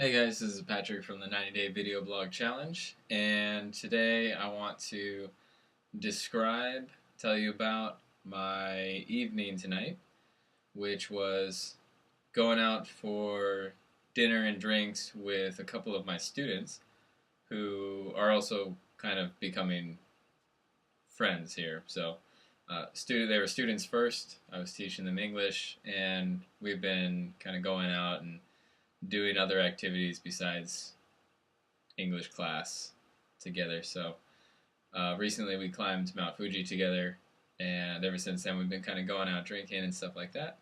Hey guys, this is Patrick from the 90-Day Video Blog Challenge, and today I want to tell you about my evening tonight, which was going out for dinner and drinks with a couple of my students who are also kind of becoming friends here. They were students first. I was teaching them English, and we've been kind of going out and doing other activities besides English class together. Recently we climbed Mount Fuji together, and ever since then we've been kind of going out drinking and stuff like that.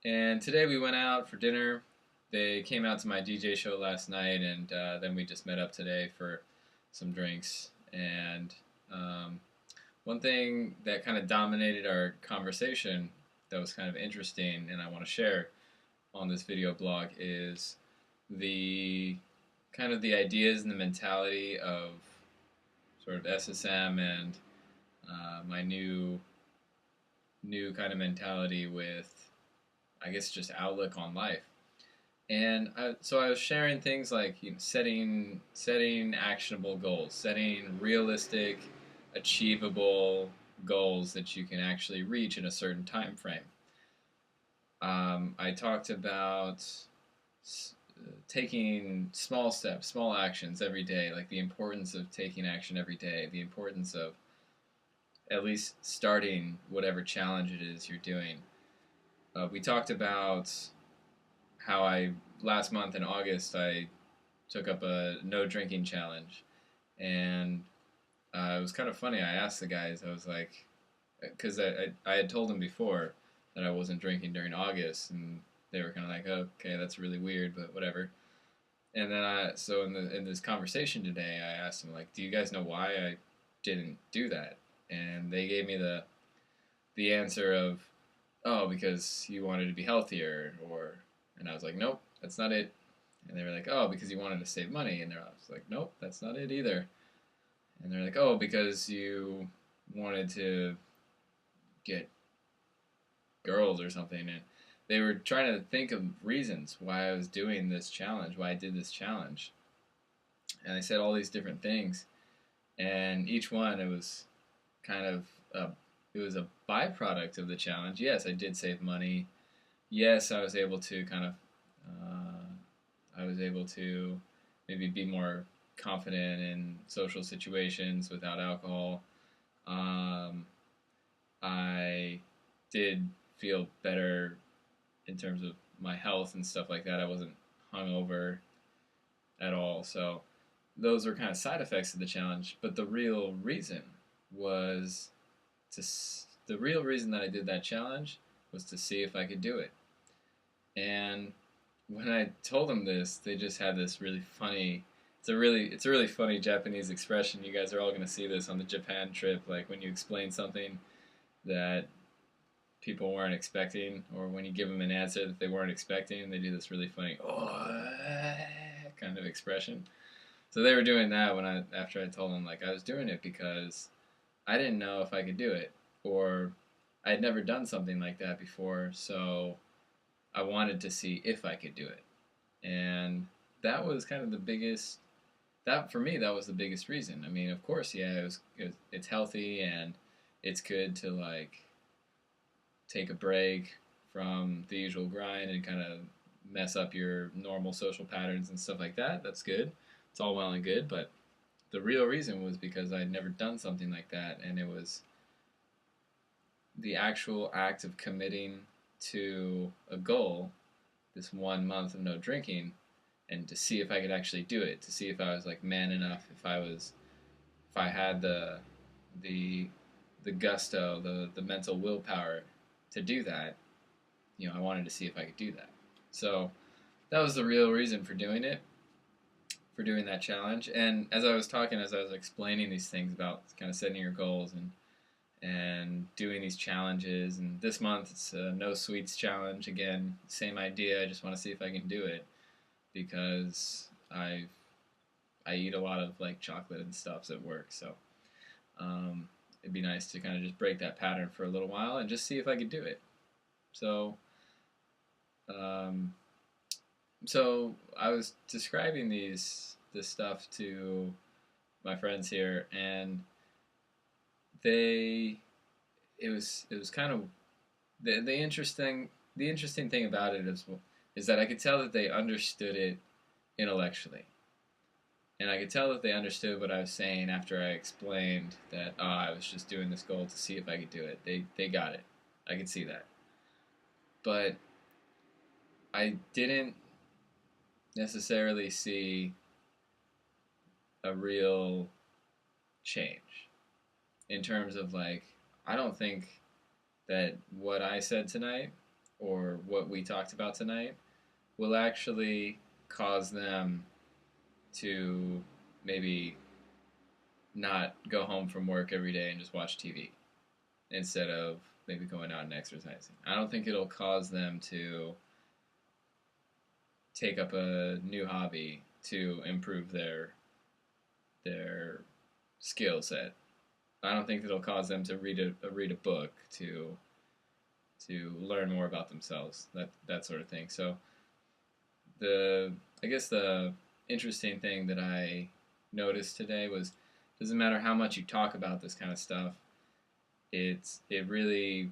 And today we went out for dinner. They came out to my DJ show last night, and then we just met up today for some drinks. And one thing that kind of dominated our conversation that was kind of interesting and I want to share on this video blog is the kind of the ideas and the mentality of sort of SSM and my new kind of mentality with, I guess, just outlook on life. And so I was sharing things like, setting actionable goals, setting realistic, achievable goals that you can actually reach in a certain time frame. I talked about taking small steps, small actions every day, like the importance of taking action every day, the importance of at least starting whatever challenge it is you're doing. We talked about how last month in August, I took up a no drinking challenge. And it was kind of funny. I asked the guys, I was like, because I had told them before that I wasn't drinking during August, and they were kind of like, oh, okay, that's really weird, but whatever. And then so in this conversation today, I asked them, like, do you guys know why I didn't do that? And they gave me the answer of, oh, because you wanted to be healthier, and I was like, nope, that's not it. And they were like, oh, because you wanted to save money, and I was like, nope, that's not it either. And they're like, oh, because you wanted to get girls or something. And they were trying to think of reasons why I was doing this challenge, why I did this challenge. And I said all these different things, and each one, it was kind of it was a byproduct of the challenge. Yes, I did save money. Yes, I was able to maybe be more confident in social situations without alcohol. I did feel better in terms of my health and stuff like that. I wasn't hungover at all. So those were kind of side effects of the challenge. But the real reason was the real reason that I did that challenge was to see if I could do it. And when I told them this, they just had this really funny. It's a really funny Japanese expression. You guys are all going to see this on the Japan trip. Like when you explain something that people weren't expecting, or when you give them an answer that they weren't expecting, they do this really funny kind of expression. So they were doing that after I told them, like, I was doing it because I didn't know if I could do it, or I had never done something like that before, so I wanted to see if I could do it. And that was kind of the biggest, that for me, that was the biggest reason. I mean, of course, yeah, it's healthy and it's good to, like, take a break from the usual grind and kind of mess up your normal social patterns and stuff like that. That's good. It's all well and good, but the real reason was because I'd never done something like that, and it was the actual act of committing to a goal, this 1 month of no drinking, and to see if I could actually do it, to see if I was, like, man enough, if I had the gusto, the mental willpower to do that. I wanted to see if I could do that. So that was the real reason for doing it, for doing that challenge. And as I was explaining these things about kind of setting your goals and doing these challenges, and this month it's a no sweets challenge. Again, same idea. I just want to see if I can do it because I eat a lot of, like, chocolate and stuff at work. So it'd be nice to kind of just break that pattern for a little while and just see if I could do it. So I'm So I was describing this stuff to my friends here, and they it was kind of the interesting thing about it is that I could tell that they understood it intellectually, and I could tell that they understood what I was saying after I explained that I was just doing this goal to see if I could do it. They got it. I could see that, but I didn't necessarily see a real change in terms of like I don't think that what I said tonight or what we talked about tonight will actually cause them to maybe not go home from work every day and just watch TV instead of maybe going out and exercising. I don't think it'll cause them to take up a new hobby to improve their skill set. I don't think it'll cause them to read a book to learn more about themselves, that sort of thing. So the I guess the interesting thing that I noticed today was doesn't matter how much you talk about this kind of stuff, it really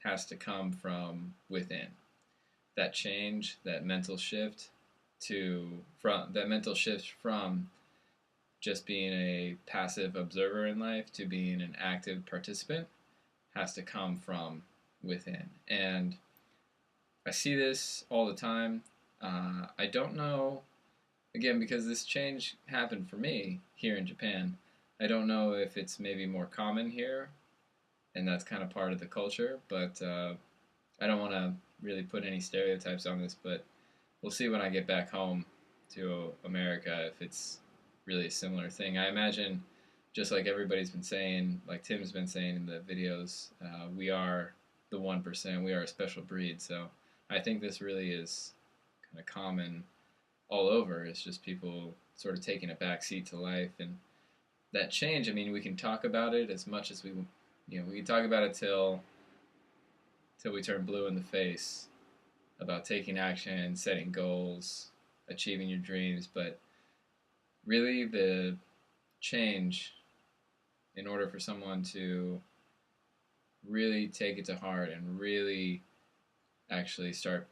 has to come from within. That change, that mental shift from just being a passive observer in life to being an active participant has to come from within. And I see this all the time. I don't know, again, because this change happened for me here in Japan. I don't know if it's maybe more common here, and that's kind of part of the culture, but I don't want to really put any stereotypes on this, but we'll see when I get back home to America if it's really a similar thing. I imagine, just like everybody's been saying, like Tim's been saying in the videos, we are the 1%. We are a special breed. So I think this really is kind of common all over. It's just people sort of taking a back seat to life, and that change. I mean, we can talk about it as much as we can talk about it till we turn blue in the face about taking action, setting goals, achieving your dreams, but really the change, in order for someone to really take it to heart and really actually start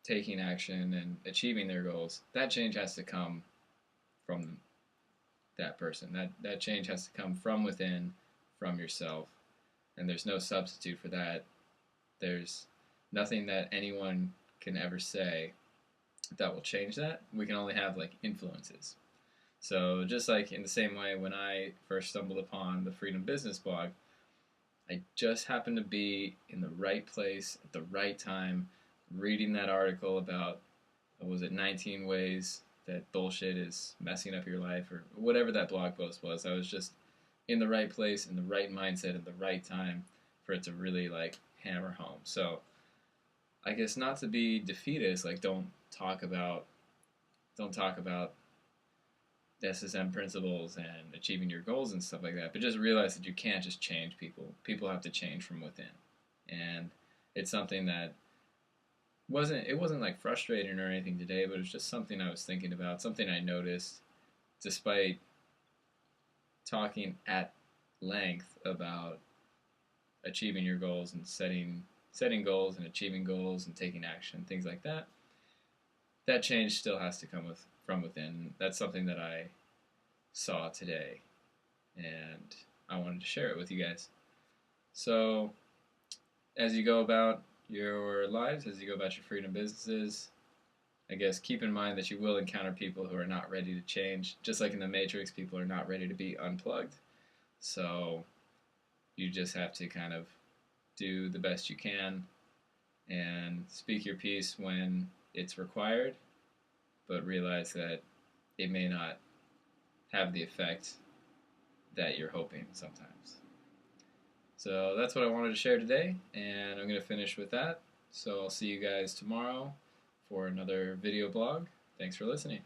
taking action and achieving their goals, that change has to come from that person. That change has to come from within, from yourself, and there's no substitute for that. There's nothing that anyone can ever say that will change that. We can only have like influences. So just like in the same way when I first stumbled upon the Freedom Business blog, I just happened to be in the right place at the right time, reading that article about, what was it, 19 ways that bullshit is messing up your life, or whatever that blog post was. I was just in the right place, in the right mindset, at the right time for it to really like hammer home. So I guess not to be defeatist, like don't talk about SSM principles and achieving your goals and stuff like that, but just realize that you can't just change people. People have to change from within. And it's something that wasn't like frustrating or anything today, but it was just something I was thinking about, something I noticed despite talking at length about achieving your goals and setting goals and achieving goals and taking action, things like that. That change still has to come from within. That's something that I saw today, and I wanted to share it with you guys. So, as you go about your lives, as you go about your freedom businesses, I guess keep in mind that you will encounter people who are not ready to change. Just like in the Matrix, people are not ready to be unplugged. So, you just have to kind of do the best you can and speak your piece when it's required, but realize that it may not have the effect that you're hoping sometimes. So that's what I wanted to share today, and I'm going to finish with that. So I'll see you guys tomorrow for another video blog. Thanks for listening.